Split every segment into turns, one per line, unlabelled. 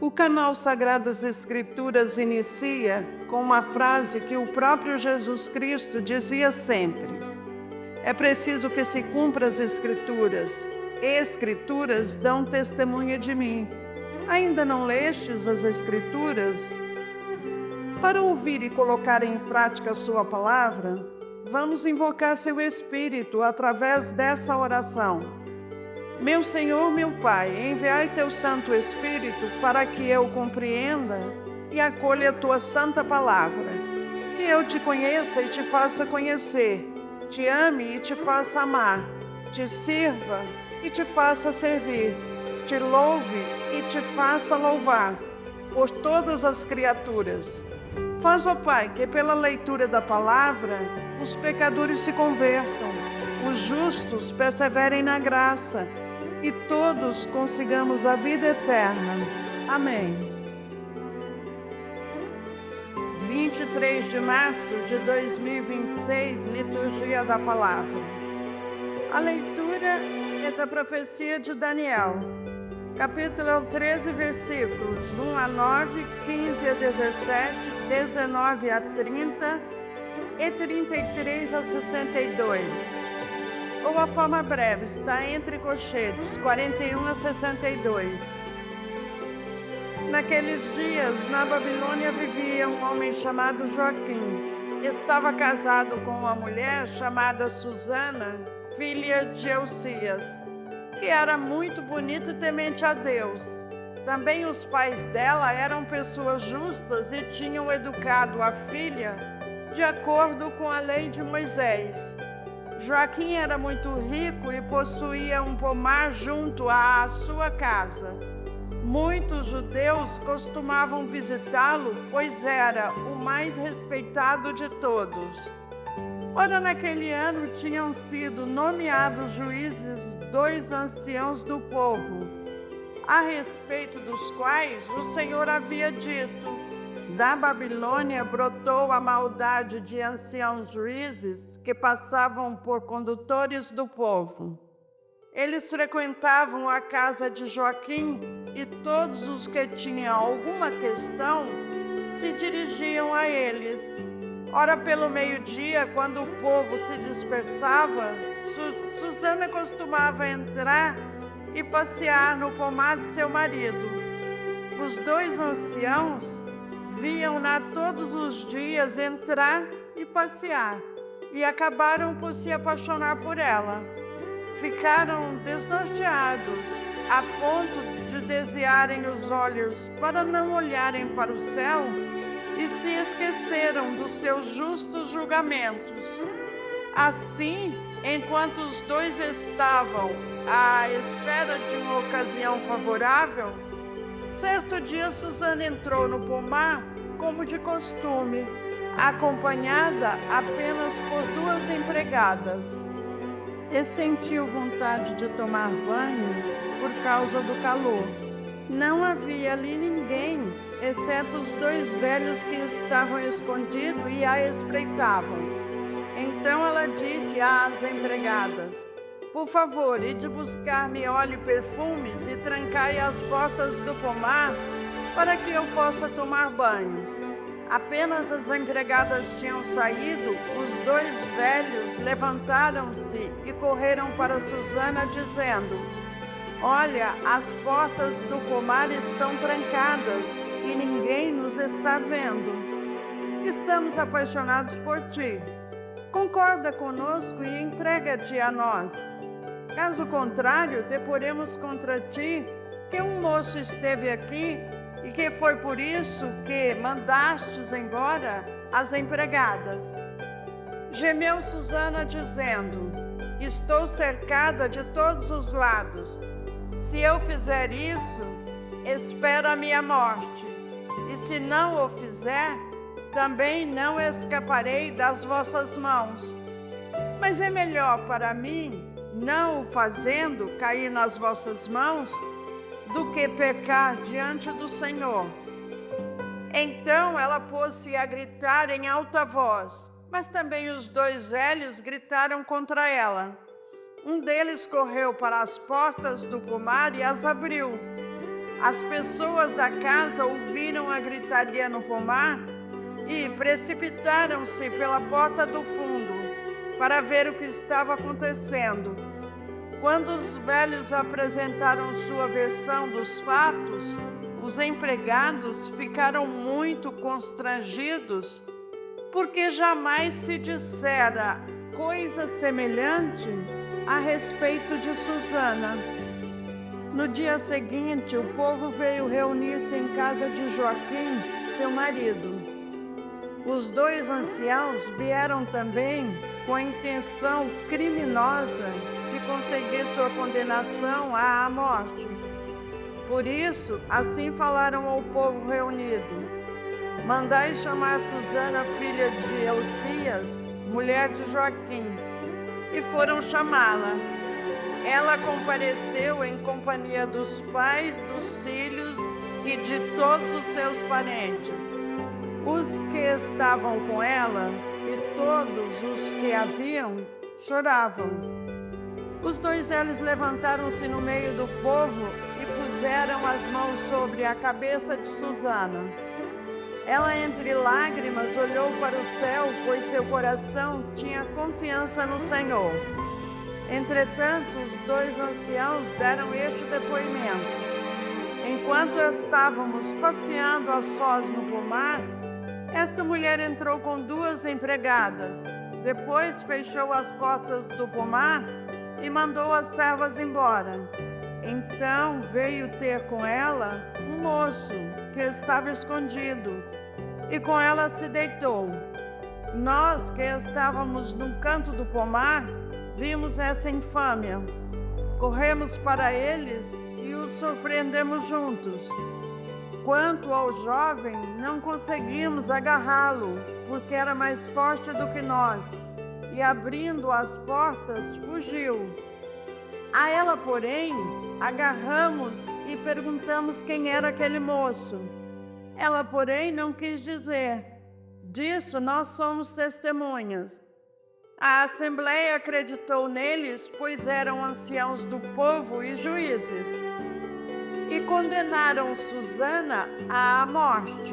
O canal Sagradas Escrituras inicia com uma frase que o próprio Jesus Cristo dizia sempre: é preciso que se cumpra as Escrituras. Escrituras dão testemunha de mim. Ainda não lestes as Escrituras? Para ouvir e colocar em prática a sua palavra, vamos invocar seu Espírito através dessa oração. Meu Senhor, meu Pai, enviai teu Santo Espírito para que eu compreenda e acolha a tua santa palavra. Que eu te conheça e te faça conhecer, te ame e te faça amar, te sirva e te faça servir, te louve e te faça louvar por todas as criaturas. Faz, ó Pai, que pela leitura da palavra os pecadores se convertam, os justos perseverem na graça e todos consigamos a vida eterna. Amém. 23 de março de 2026, Liturgia da Palavra. A leitura é da profecia de Daniel, capítulo 13, versículos 1 a 9, 15 a 17, 19 a 30 e 33 a 62. Ou a forma breve, está entre colchetes, 41 a 62. Naqueles dias, na Babilônia vivia um homem chamado Joaquim. Estava casado com uma mulher chamada Susana, filha de Elcias, que era muito bonita e temente a Deus. Também os pais dela eram pessoas justas e tinham educado a filha de acordo com a lei de Moisés. Joaquim era muito rico e possuía um pomar junto à sua casa. Muitos judeus costumavam visitá-lo, pois era o mais respeitado de todos. Ora, naquele ano tinham sido nomeados juízes 2 anciãos do povo, a respeito dos quais o Senhor havia dito: da Babilônia brotou a maldade de anciãos juízes que passavam por condutores do povo. Eles frequentavam a casa de Joaquim e todos os que tinham alguma questão se dirigiam a eles. Ora, pelo meio-dia, quando o povo se dispersava, Susana costumava entrar e passear no pomar de seu marido. Os 2 anciãos viam-na todos os dias entrar e passear, e acabaram por se apaixonar por ela. Ficaram desnorteados, a ponto de desviarem os olhos para não olharem para o céu, e se esqueceram dos seus justos julgamentos. Assim, enquanto os 2 estavam à espera de uma ocasião favorável, certo dia Susana entrou no pomar como de costume, acompanhada apenas por 2 empregadas, e sentiu vontade de tomar banho por causa do calor. Não havia ali ninguém, exceto os 2 velhos que estavam escondidos e a espreitavam. Então ela disse às empregadas: por favor, ide buscar-me óleo e perfumes e trancai as portas do pomar para que eu possa tomar banho. Apenas as empregadas tinham saído, os 2 velhos levantaram-se e correram para Susana, dizendo: olha, as portas do pomar estão trancadas e ninguém nos está vendo. Estamos apaixonados por ti. Concorda conosco e entrega-te a nós. Caso contrário, deporemos contra ti que um moço esteve aqui e que foi por isso que mandastes embora as empregadas. Gemeu Susana, dizendo: estou cercada de todos os lados. Se eu fizer isso, espero a minha morte. E se não o fizer, também não escaparei das vossas mãos. Mas é melhor para mim, não o fazendo cair nas vossas mãos, do que pecar diante do Senhor. Então ela pôs-se a gritar em alta voz, mas também os 2 velhos gritaram contra ela. Um deles correu para as portas do pomar e as abriu. As pessoas da casa ouviram a gritaria no pomar e precipitaram-se pela porta do fundo para ver o que estava acontecendo. Quando os velhos apresentaram sua versão dos fatos, os empregados ficaram muito constrangidos, porque jamais se dissera coisa semelhante a respeito de Susana. No dia seguinte, o povo veio reunir-se em casa de Joaquim, seu marido. Os 2 anciãos vieram também com a intenção criminosa de conseguir sua condenação à morte. Por isso, assim falaram ao povo reunido: mandai chamar Susana, filha de Elcias, mulher de Joaquim. E foram chamá-la. Ela compareceu em companhia dos pais, dos filhos e de todos os seus parentes. Os que estavam com ela e todos os que a viam choravam. Os 2 velhos levantaram-se no meio do povo e puseram as mãos sobre a cabeça de Susana. Ela, entre lágrimas, olhou para o céu, pois seu coração tinha confiança no Senhor. Entretanto, os 2 anciãos deram este depoimento: enquanto estávamos passeando a sós no pomar, esta mulher entrou com 2 empregadas. Depois fechou as portas do pomar e mandou as servas embora. Então veio ter com ela um moço que estava escondido, e com ela se deitou. Nós que estávamos num canto do pomar, vimos essa infâmia. Corremos para eles e os surpreendemos juntos. Quanto ao jovem, não conseguimos agarrá-lo, porque era mais forte do que nós, e abrindo as portas, fugiu. A ela, porém, agarramos e perguntamos quem era aquele moço. Ela, porém, não quis dizer. Disso nós somos testemunhas. A assembleia acreditou neles, pois eram anciãos do povo e juízes, e condenaram Susana à morte.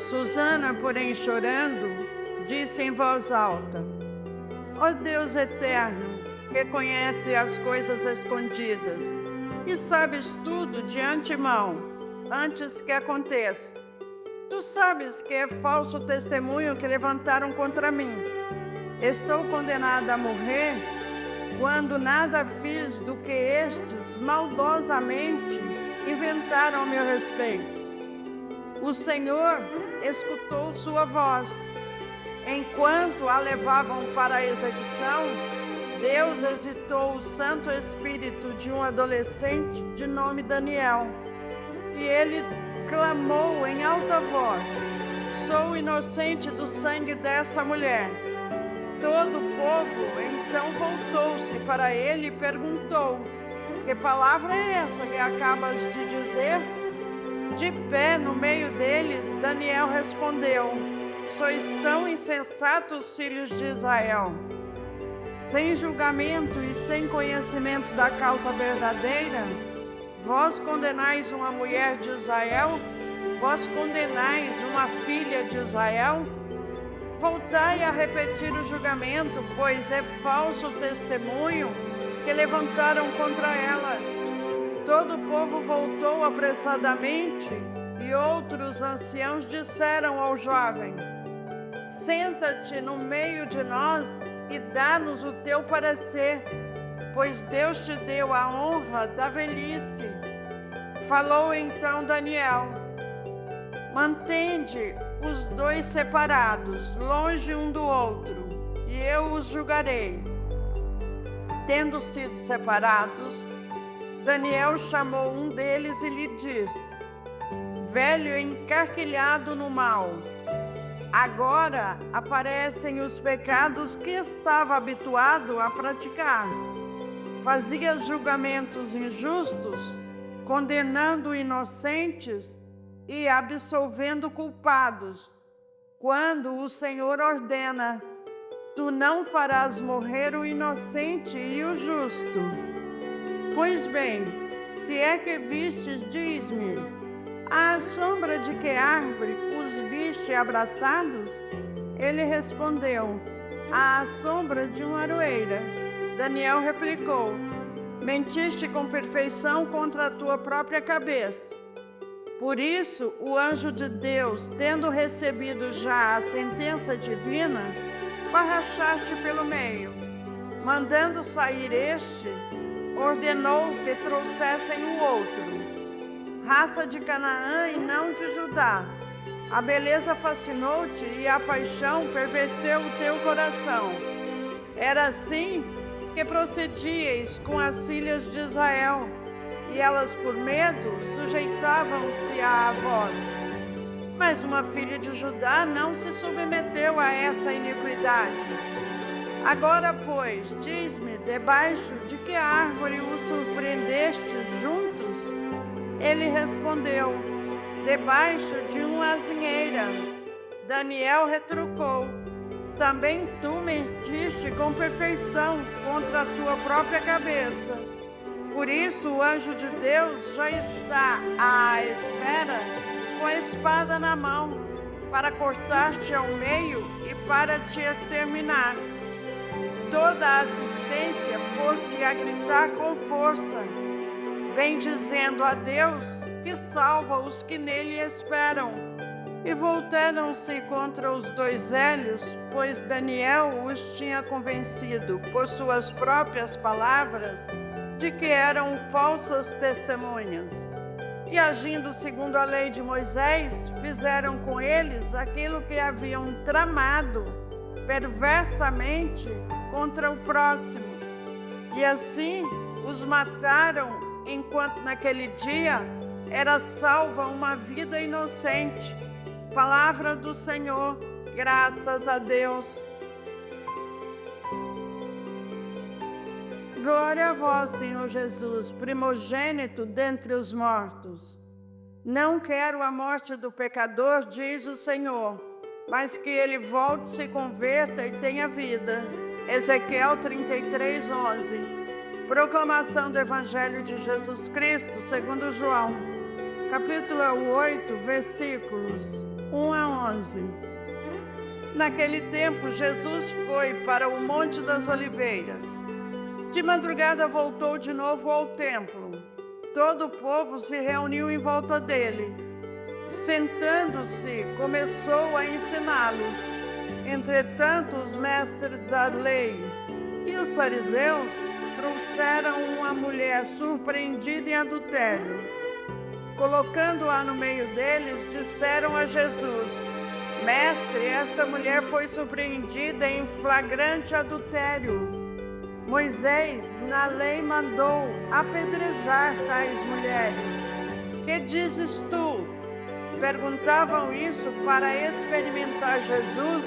Susana, porém, chorando, disse em voz alta: ó Deus eterno, que conhece as coisas escondidas, e sabes tudo de antemão, antes que aconteça. Tu sabes que é falso o testemunho que levantaram contra mim. Estou condenada a morrer, quando nada fiz do que estes maldosamente inventaram a meu respeito. O Senhor escutou sua voz. Enquanto a levavam para a execução, Deus hesitou o Santo Espírito de um adolescente de nome Daniel, e ele clamou em alta voz: sou inocente do sangue dessa mulher. Todo o povo então voltou-se para ele e perguntou: que palavra é essa que acabas de dizer? De pé no meio deles, Daniel respondeu: sois tão insensatos, filhos de Israel, sem julgamento e sem conhecimento da causa verdadeira? Vós condenais uma mulher de Israel? Vós condenais uma filha de Israel? Voltai a repetir o julgamento, pois é falso o testemunho que levantaram contra ela. Todo o povo voltou apressadamente, e outros anciãos disseram ao jovem: senta-te no meio de nós e dá-nos o teu parecer, pois Deus te deu a honra da velhice. Falou então Daniel: mantende os 2 separados, longe um do outro, e eu os julgarei. Tendo sido separados, Daniel chamou um deles e lhe disse: velho encarquilhado no mal, agora aparecem os pecados que estava habituado a praticar. Fazia julgamentos injustos, condenando inocentes e absolvendo culpados. Quando o Senhor ordena: tu não farás morrer o inocente e o justo. Pois bem, Se é que vistes, diz-me, à sombra de que árvore os viste abraçados? Ele respondeu, à sombra de uma aroeira. Daniel replicou, mentiste com perfeição contra a tua própria cabeça. Por isso, o anjo de Deus, tendo recebido já a sentença divina, rachaste pelo meio. Mandando sair este, ordenou que trouxessem o outro, raça de Canaã e não de Judá. A beleza fascinou-te e a paixão perverteu o teu coração. Era assim que procedíeis com as filhas de Israel, e elas, por medo, sujeitavam-se a vós. Mas uma filha de Judá não se submeteu a essa iniquidade. Agora, pois, diz-me, debaixo de que árvore os surpreendestes juntos? Ele respondeu, debaixo de uma azinheira. Daniel retrucou, também tu mentiste com perfeição contra a tua própria cabeça. Por isso o anjo de Deus já está à espera com a espada na mão, para cortar-te ao meio e para te exterminar. Toda a assistência pôs-se a gritar com força, bendizendo a Deus que salva os que nele esperam. E voltaram-se contra os dois velhos, pois Daniel os tinha convencido por suas próprias palavras de que eram falsas testemunhas. E agindo segundo a lei de Moisés, fizeram com eles aquilo que haviam tramado perversamente contra o próximo. E assim os mataram, enquanto naquele dia era salva uma vida inocente. Palavra do Senhor, graças a Deus. Glória a vós, Senhor Jesus, primogênito dentre os mortos. Não quero a morte do pecador, diz o Senhor, mas que ele volte, se converta e tenha vida. Ezequiel 33:11. Proclamação do Evangelho de Jesus Cristo segundo João, capítulo 8, versículos 1 a 11. Naquele tempo, Jesus foi para o Monte das Oliveiras. De madrugada voltou de novo ao templo. Todo o povo se reuniu em volta dele. Sentando-se, começou a ensiná-los. Entretanto, os mestres da lei e os fariseus trouxeram uma mulher surpreendida em adultério. Colocando-a no meio deles, disseram a Jesus, Mestre, esta mulher foi surpreendida em flagrante adultério. Moisés, na lei, mandou apedrejar tais mulheres. Que dizes tu? Perguntavam isso para experimentar Jesus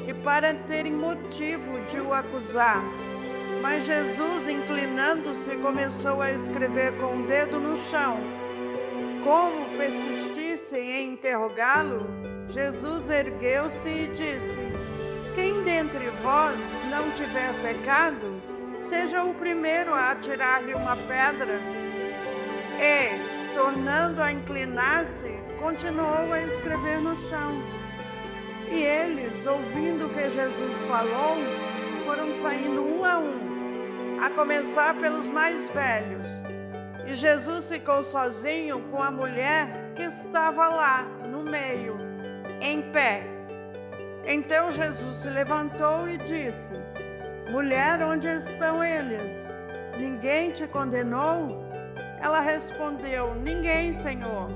e para terem motivo de o acusar. Mas Jesus, inclinando-se, começou a escrever com o dedo no chão. Como persistissem em interrogá-lo, Jesus ergueu-se e disse, quem dentre vós não tiver pecado, seja o primeiro a atirar-lhe uma pedra. E, tornando a inclinar-se, continuou a escrever no chão. E eles, ouvindo o que Jesus falou, foram saindo um, a começar pelos mais velhos. E Jesus ficou sozinho com a mulher que estava lá, no meio, em pé. Então Jesus se levantou e disse, mulher, onde estão eles? Ninguém te condenou? Ela respondeu, ninguém, Senhor.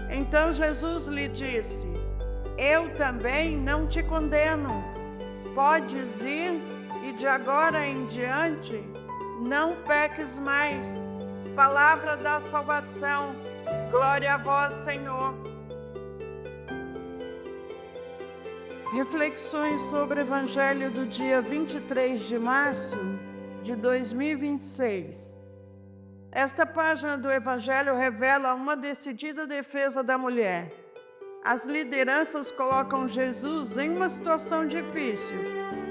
Então Jesus lhe disse, eu também não te condeno. Podes ir e de agora em diante não peques mais. Palavra da salvação. Glória a vós, Senhor. Reflexões sobre o Evangelho do dia 23 de março de 2026. Esta página do Evangelho revela uma decidida defesa da mulher. As lideranças colocam Jesus em uma situação difícil,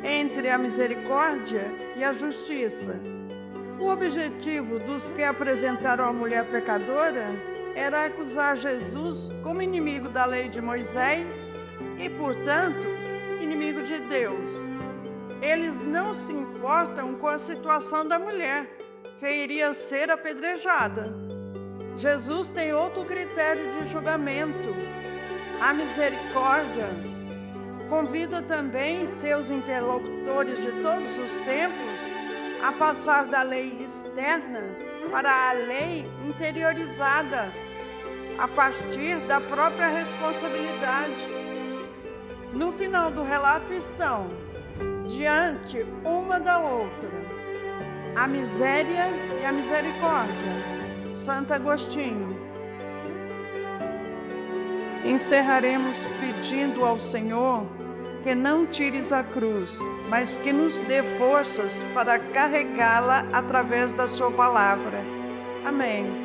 entre a misericórdia e a justiça. O objetivo dos que apresentaram a mulher pecadora era acusar Jesus como inimigo da lei de Moisés e, portanto, inimigo de Deus. Eles não se importam com a situação da mulher, que iria ser apedrejada. Jesus tem outro critério de julgamento, a misericórdia. Convida também seus interlocutores de todos os tempos a passar da lei externa para a lei interiorizada, a partir da própria responsabilidade. No final do relato estão, diante uma da outra, a miséria e a misericórdia. Santo Agostinho. Encerraremos pedindo ao Senhor que não tires a cruz, mas que nos dê forças para carregá-la através da sua palavra. Amém.